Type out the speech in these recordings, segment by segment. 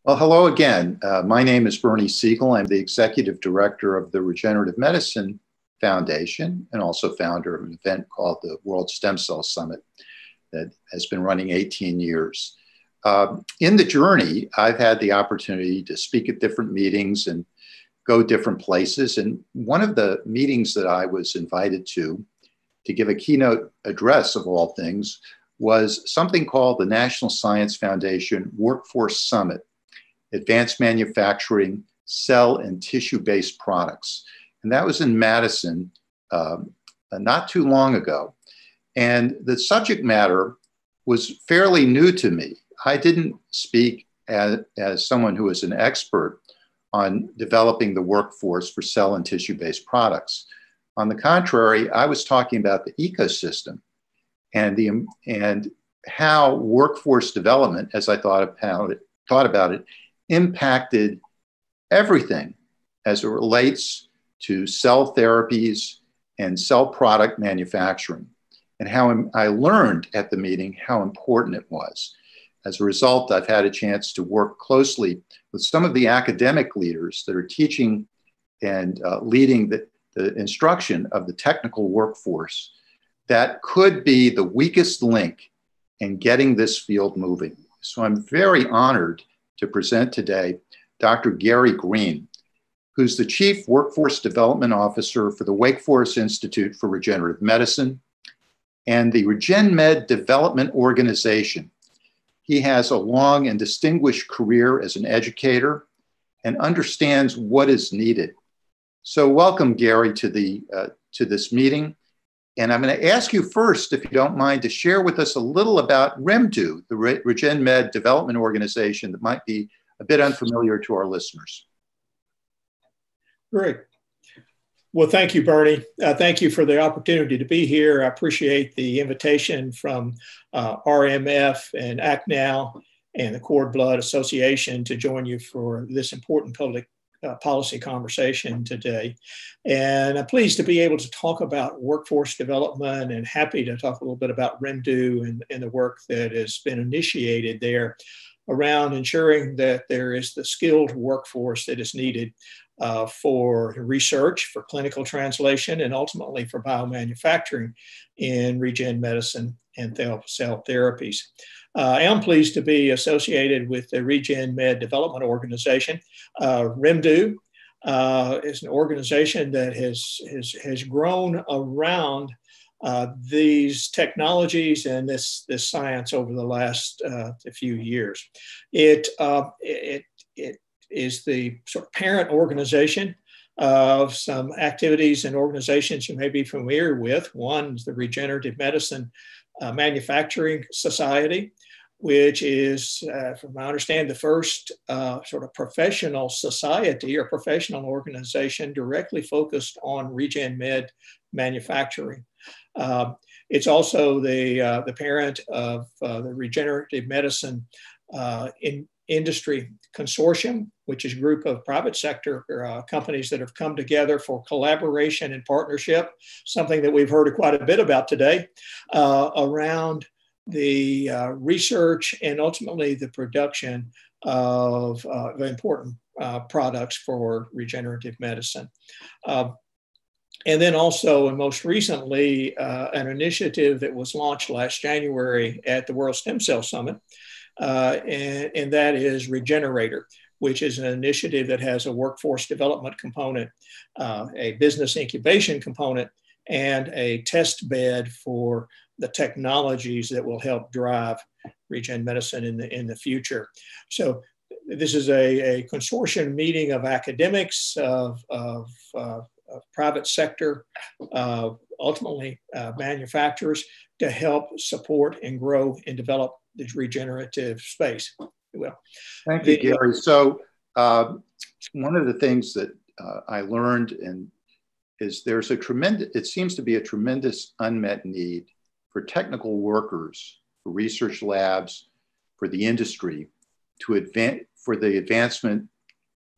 Well, hello again. My name is Bernie Siegel. I'm the Executive Director of the Regenerative Medicine Foundation and also founder of an event called the World Stem Cell Summit that has been running 18 years. In the journey, I've had the opportunity to speak at different meetings and go different places. And one of the meetings that I was invited to give a keynote address of all things was something called the National Science Foundation Workforce Summit. Advanced Manufacturing, Cell and Tissue-Based Products. And that was in Madison not too long ago. And the subject matter was fairly new to me. I didn't speak as someone who is an expert on developing the workforce for cell and tissue-based products. On the contrary, I was talking about the ecosystem and how workforce development, as I thought about it, impacted everything as it relates to cell therapies and cell product manufacturing, and how I learned at the meeting how important it was. As a result, I've had a chance to work closely with some of the academic leaders that are teaching and leading the instruction of the technical workforce that could be the weakest link in getting this field moving. So I'm very honored to present today Dr. Gary Green, who's the Chief Workforce Development Officer for the Wake Forest Institute for Regenerative Medicine and the RegenMed Development Organization. He has a long and distinguished career as an educator and understands what is needed. So welcome, Gary, to this meeting. And I'm going to ask you first, if you don't mind, to share with us a little about ReMD, the RegenMed Development Organization that might be a bit unfamiliar to our listeners. Great. Well, thank you, Bernie. Thank you for the opportunity to be here. I appreciate the invitation from RMF and Act Now and the Cord Blood Association to join you for this important public policy conversation today. And I'm pleased to be able to talk about workforce development and happy to talk a little bit about ReMD and the work that has been initiated there around ensuring that there is the skilled workforce that is needed for research, for clinical translation, and ultimately for biomanufacturing in regen medicine and cell therapies. I am pleased to be associated with the RegenMed Development Organization. ReMD is an organization that has grown around these technologies and this science over the last few years. It is the sort of parent organization of some activities and organizations you may be familiar with. One is the Regenerative Medicine Manufacturing Society, which is, from my understanding, the first sort of professional society or professional organization directly focused on RegenMed manufacturing. It's also the parent of the Regenerative Medicine Industry Consortium, which is a group of private sector companies that have come together for collaboration and partnership, something that we've heard quite a bit about today, around the research and ultimately the production of important products for regenerative medicine. And then also, and most recently, an initiative that was launched last January at the World Stem Cell Summit, and that is Regenerative, which is an initiative that has a workforce development component, a business incubation component, and a test bed for the technologies that will help drive regen medicine in the future. So this is a consortium meeting of academics, of private sector, ultimately manufacturers, to help support and grow and develop this regenerative space. Well, thank you, Gary. So one of the things that I learned is there's it seems to be a tremendous unmet need for technical workers, for research labs, for the industry, for the advancement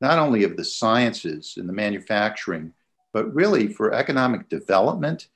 not only of the sciences and the manufacturing, but really for economic development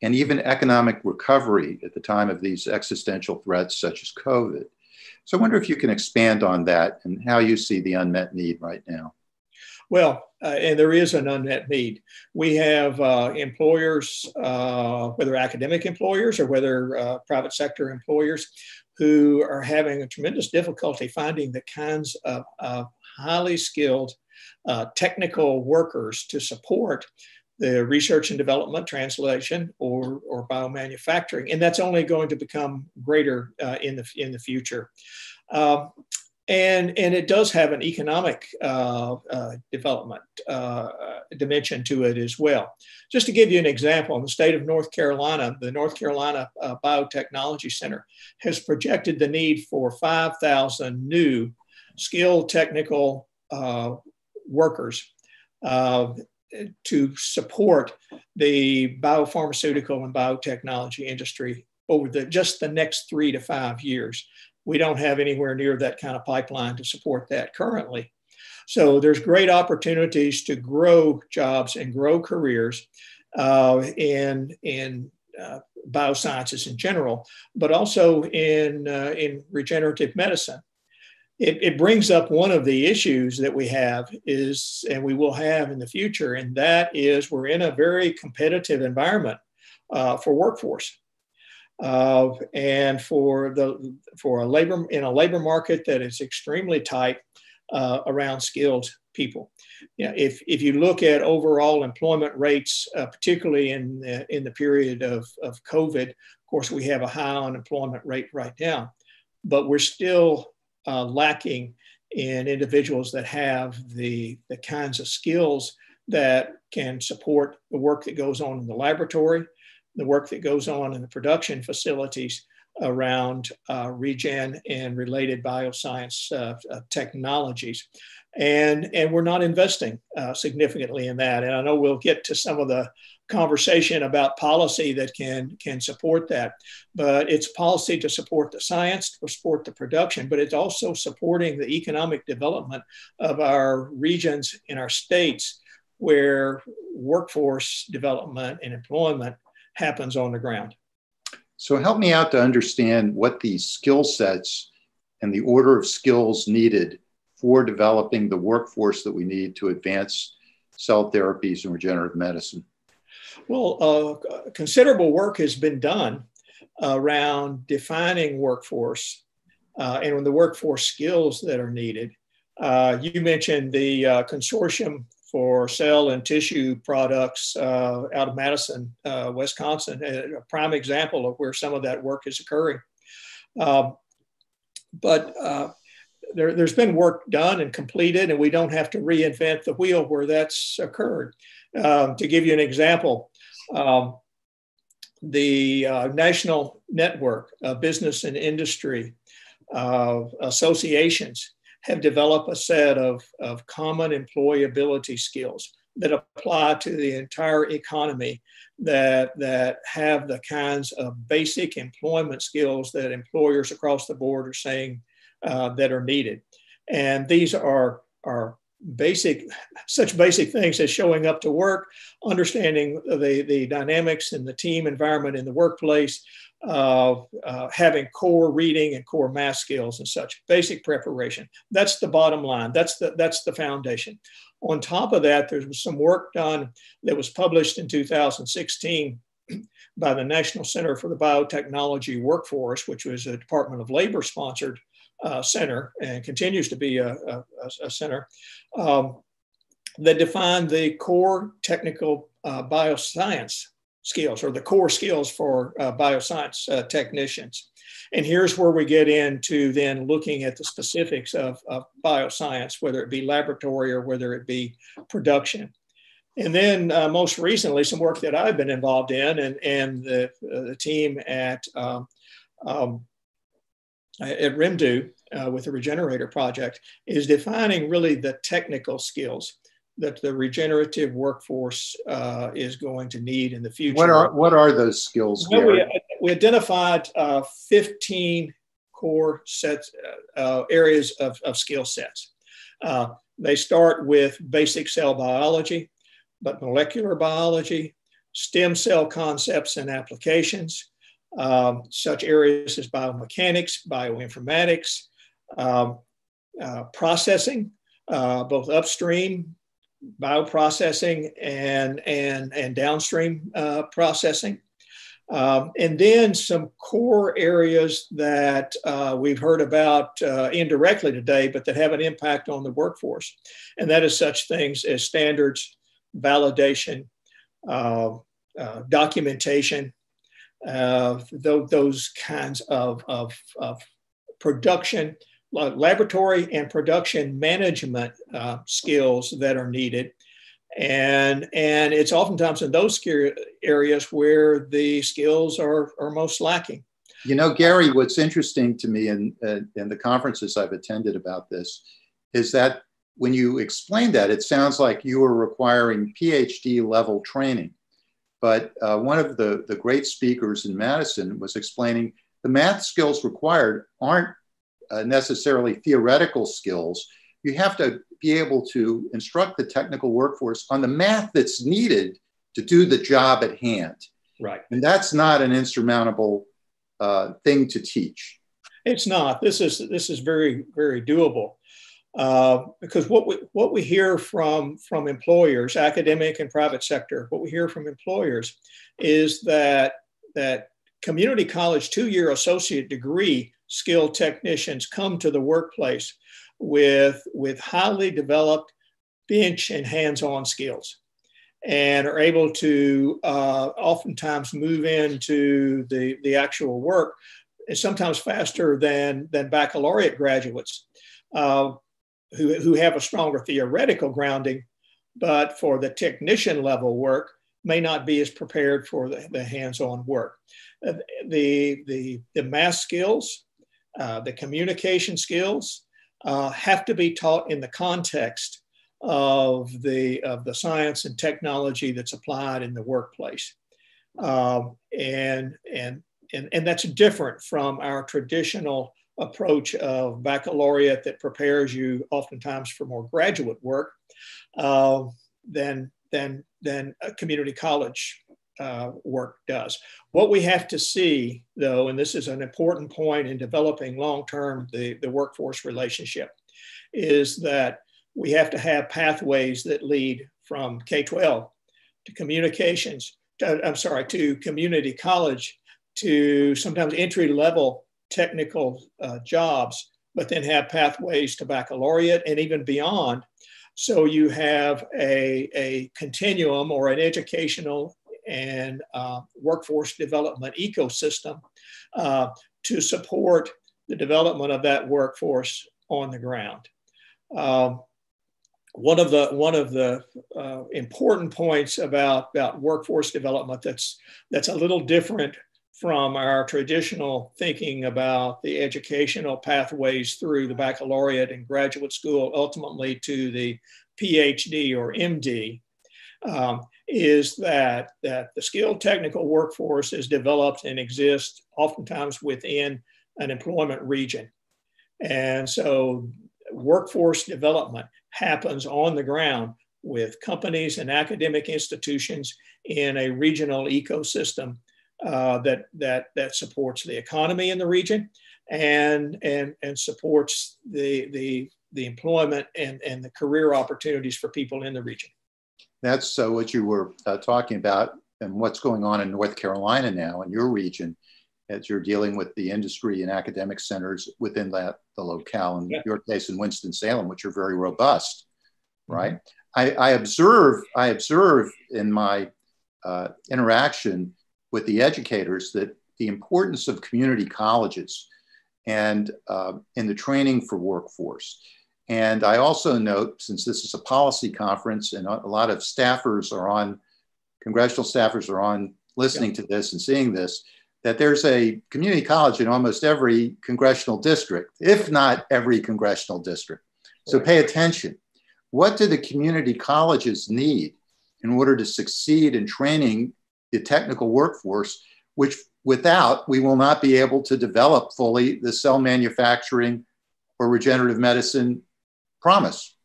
and even economic recovery at the time of these existential threats such as COVID. So I wonder if you can expand on that and how you see the unmet need right now. Well, and there is an unmet need. We have employers, whether academic employers or whether private sector employers, who are having a tremendous difficulty finding the kinds of highly skilled technical workers to support the research and development, translation, or biomanufacturing, and that's only going to become greater in the future. And it does have an economic development dimension to it as well. Just to give you an example, in the state of North Carolina, the North Carolina Biotechnology Center has projected the need for 5,000 new skilled technical workers to support the biopharmaceutical and biotechnology industry over just the next 3 to 5 years. We don't have anywhere near that kind of pipeline to support that currently. So there's great opportunities to grow jobs and grow careers in biosciences in general, but also in regenerative medicine. It brings up one of the issues that we have is, and we will have in the future, and that is we're in a very competitive environment for workforce. And for a labor market that is extremely tight around skilled people. If you look at overall employment rates, particularly in the period of COVID, of course we have a high unemployment rate right now, but we're still lacking in individuals that have the kinds of skills that can support the work that goes on in the laboratory, the work that goes on in the production facilities around regen and related bioscience technologies. And we're not investing significantly in that. And I know we'll get to some of the conversation about policy that can support that, but it's policy to support the science, to support the production, but it's also supporting the economic development of our regions in our states where workforce development and employment happens on the ground. So help me out to understand what the skill sets and the order of skills needed for developing the workforce that we need to advance cell therapies and regenerative medicine. Well, considerable work has been done around defining workforce and the workforce skills that are needed. You mentioned the consortium for cell and tissue products out of Madison, Wisconsin, a prime example of where some of that work is occurring. But there's been work done and completed, and we don't have to reinvent the wheel where that's occurred. To give you an example, the National Network of Business and Industry associations have developed a set of common employability skills that apply to the entire economy that have the kinds of basic employment skills that employers across the board are saying that are needed. And these are such basic things as showing up to work, understanding the dynamics and the team environment in the workplace, having core reading and core math skills and such, basic preparation. That's the bottom line. That's the foundation. On top of that, there was some work done that was published in 2016 by the National Center for the Biotechnology Workforce, which was a Department of Labor sponsored center and continues to be a center that defined the core technical bioscience skills, or the core skills for bioscience technicians. And here's where we get into then looking at the specifics of bioscience, whether it be laboratory or whether it be production. And then most recently, some work that I've been involved in and the team at RegenDo with the Regenerator project is defining really the technical skills that the regenerative workforce is going to need in the future. What are those skills? Well, we identified 15 core sets, areas of skill sets. They start with basic cell biology, but molecular biology, stem cell concepts and applications, such areas as biomechanics, bioinformatics, processing, both upstream bioprocessing and downstream processing. And then some core areas that we've heard about indirectly today, but that have an impact on the workforce. And that is such things as standards, validation, documentation, those kinds of production, laboratory and production management skills that are needed. And it's oftentimes in those areas where the skills are most lacking. You know, Gary, what's interesting to me in the conferences I've attended about this is that when you explain that, it sounds like you are requiring PhD level training. But one of the great speakers in Madison was explaining the math skills required aren't necessarily theoretical skills. You have to be able to instruct the technical workforce on the math that's needed to do the job at hand. Right. And that's not an insurmountable thing to teach. It's not. This is very, very doable. Because what we hear from employers, academic and private sector, what we hear from employers is that community college 2-year associate degree skilled technicians come to the workplace with highly developed bench and hands-on skills, and are able to oftentimes move into the actual work, and sometimes faster than baccalaureate graduates. Who have a stronger theoretical grounding, but for the technician level work may not be as prepared for the hands-on work. The math skills, the communication skills have to be taught in the context of the science and technology that's applied in the workplace. And that's different from our traditional approach of baccalaureate that prepares you oftentimes for more graduate work than a community college work does. What we have to see, though, and this is an important point in developing long-term the workforce relationship, is that we have to have pathways that lead from K-12 to communications, to community college, to sometimes entry-level technical jobs, but then have pathways to baccalaureate and even beyond. So you have a continuum or an educational and workforce development ecosystem to support the development of that workforce on the ground. One of the important points about workforce development that's a little different from our traditional thinking about the educational pathways through the baccalaureate and graduate school, ultimately to the PhD or MD, is that the skilled technical workforce is developed and exists oftentimes within an employment region. And so workforce development happens on the ground with companies and academic institutions in a regional ecosystem that supports the economy in the region and supports the employment and the career opportunities for people in the region. That's what you were talking about, and what's going on in North Carolina now in your region, as you're dealing with the industry and academic centers within the locale, in your case in Winston-Salem, which are very robust, right? Mm-hmm. I observe in my interaction with the educators that the importance of community colleges and in the training for workforce. And I also note, since this is a policy conference and a lot of staffers are on, congressional staffers are on listening to this and seeing this, that there's a community college in almost every congressional district, if not every congressional district. So pay attention. What do the community colleges need in order to succeed in training the technical workforce, which without, we will not be able to develop fully the cell manufacturing or regenerative medicine promise?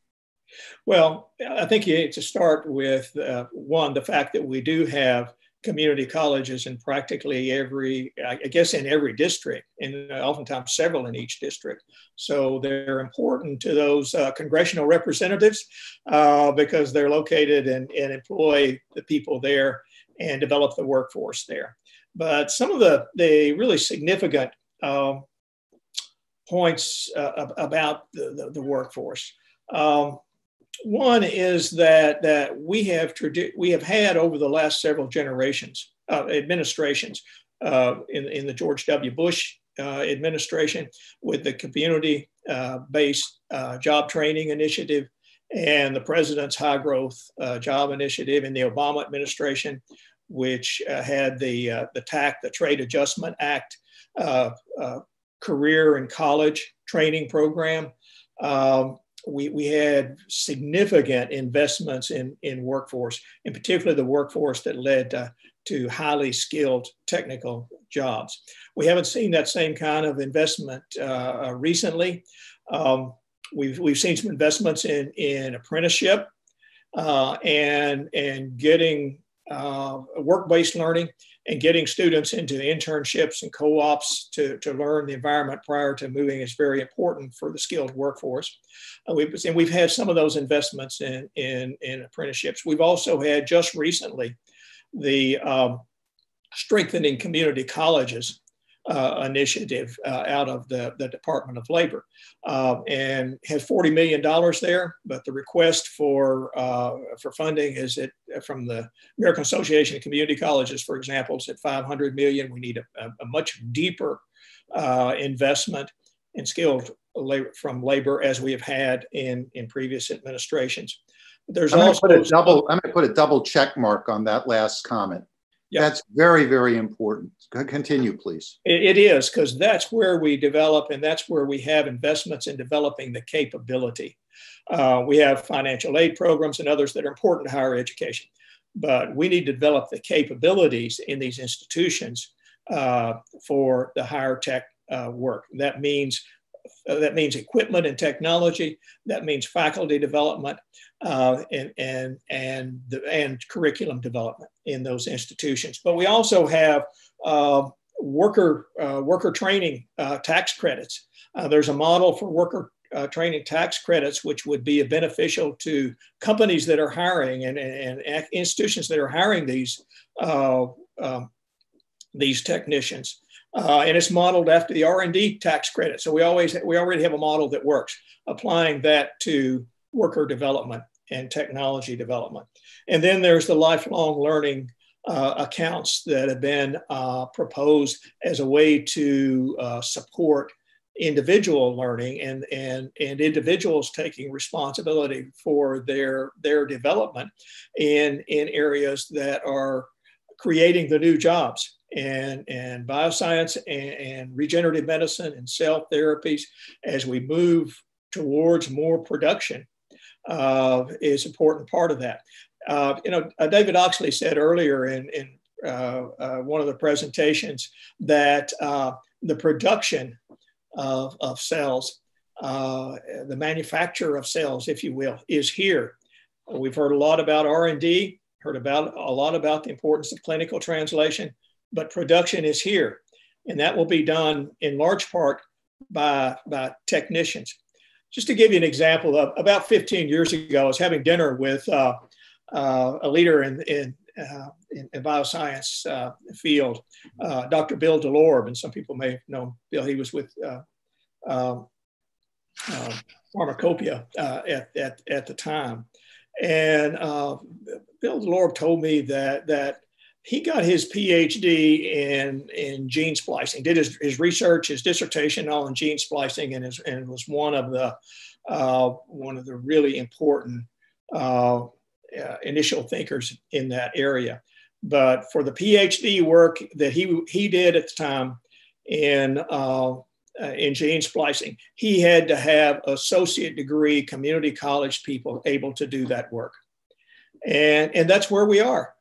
Well, I think you need to start with one, the fact that we do have community colleges in practically every, I guess in every district, and oftentimes several in each district. So they're important to those congressional representatives because they're located and employ the people there and develop the workforce there. But some of the really significant points about the workforce. One is that we have had over the last several generations, administrations, in the George W. Bush administration with the community-based job training initiative and the president's high growth job initiative in the Obama administration, which had the TAC, the Trade Adjustment Act, career and college training program. We had significant investments in workforce, in particular the workforce that led to highly skilled technical jobs. We haven't seen that same kind of investment recently. We've seen some investments in apprenticeship and getting work-based learning and getting students into internships and co-ops to learn the environment prior to moving is very important for the skilled workforce. We've had some of those investments in apprenticeships. We've also had just recently the Strengthening Community Colleges initiative out of the Department of Labor, and has $40 million there. But the request for funding is from the American Association of Community Colleges, for example, is at $500 million. We need a much deeper investment in skilled labor from labor as we have had in previous administrations. There's I'm going also to put a double check mark on that last comment. Yep. That's very, very important. Continue, please. It is, because that's where we develop, and that's where we have investments in developing the capability. We have financial aid programs and others that are important to higher education, but we need to develop the capabilities in these institutions for the higher tech work. That means equipment and technology. That means faculty development and curriculum development in those institutions. But we also have worker training tax credits. There's a model for worker training tax credits, which would be beneficial to companies that are hiring and institutions that are hiring these technicians. And it's modeled after the R&D tax credit. So we already have a model that works, applying that to worker development and technology development. And then there's the lifelong learning accounts that have been proposed as a way to support individual learning and individuals taking responsibility for their development in areas that are creating the new jobs. And bioscience and regenerative medicine and cell therapies, as we move towards more production, is an important part of that. David Oxley said earlier in one of the presentations that the production of cells, the manufacture of cells, if you will, is here. We've heard a lot about R&D, heard a lot about the importance of clinical translation, but production is here. And that will be done in large part by technicians. Just to give you an example, about 15 years ago, I was having dinner with a leader in bioscience field, Dr. Bill DeLorbe, and some people may know Bill. He was with Pharmacopoeia at the time. And Bill DeLorbe told me that he got his PhD in gene splicing, did his research, his dissertation on gene splicing, and was one of the really important initial thinkers in that area. But for the PhD work that he did at the time in gene splicing, he had to have associate degree community college people able to do that work. And that's where we are.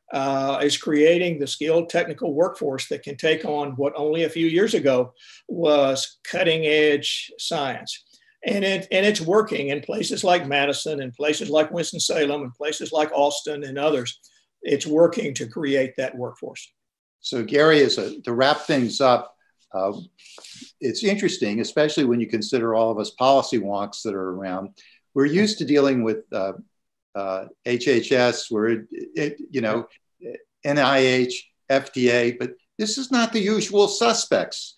Is creating the skilled technical workforce that can take on what only a few years ago was cutting edge science. And it's working in places like Madison and places like Winston-Salem and places like Austin and others. it's working to create that workforce. So Gary, to wrap things up, it's interesting, especially when you consider all of us policy wonks that are around. We're used to dealing with HHS, NIH, FDA, but this is not the usual suspects.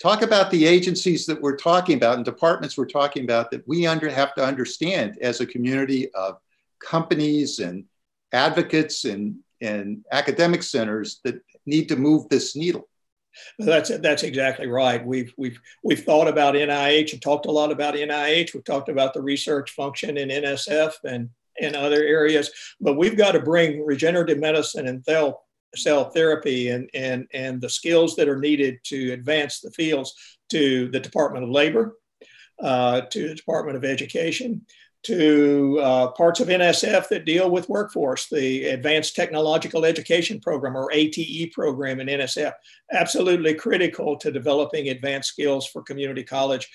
Talk about the agencies that we're talking about and departments we're talking about that we have to understand as a community of companies and advocates and academic centers that need to move this needle. That's exactly right. We've thought about NIH and talked a lot about NIH. We've talked about the research function in NSF and other areas, but we've got to bring regenerative medicine and cell therapy and the skills that are needed to advance the fields to the Department of Labor, to the Department of Education, to parts of NSF that deal with workforce, the Advanced Technological Education Program, or ATE program in NSF, absolutely critical to developing advanced skills for community college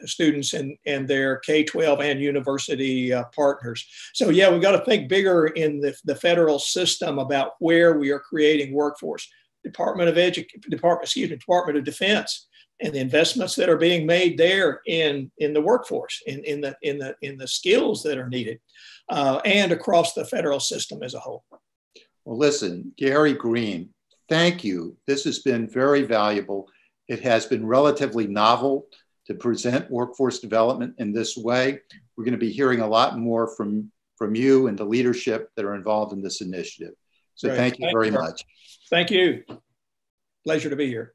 students and their K-12 and university partners. So yeah, we've got to think bigger in the federal system about where we are creating workforce. Department of Defense, and the investments that are being made there in the workforce, in the skills that are needed, and across the federal system as a whole. Well, listen, Gary Green, thank you. This has been very valuable. It has been relatively novel to present workforce development in this way. We're going to be hearing a lot more from you and the leadership that are involved in this initiative. So Thank you very much. Thank you. Pleasure to be here.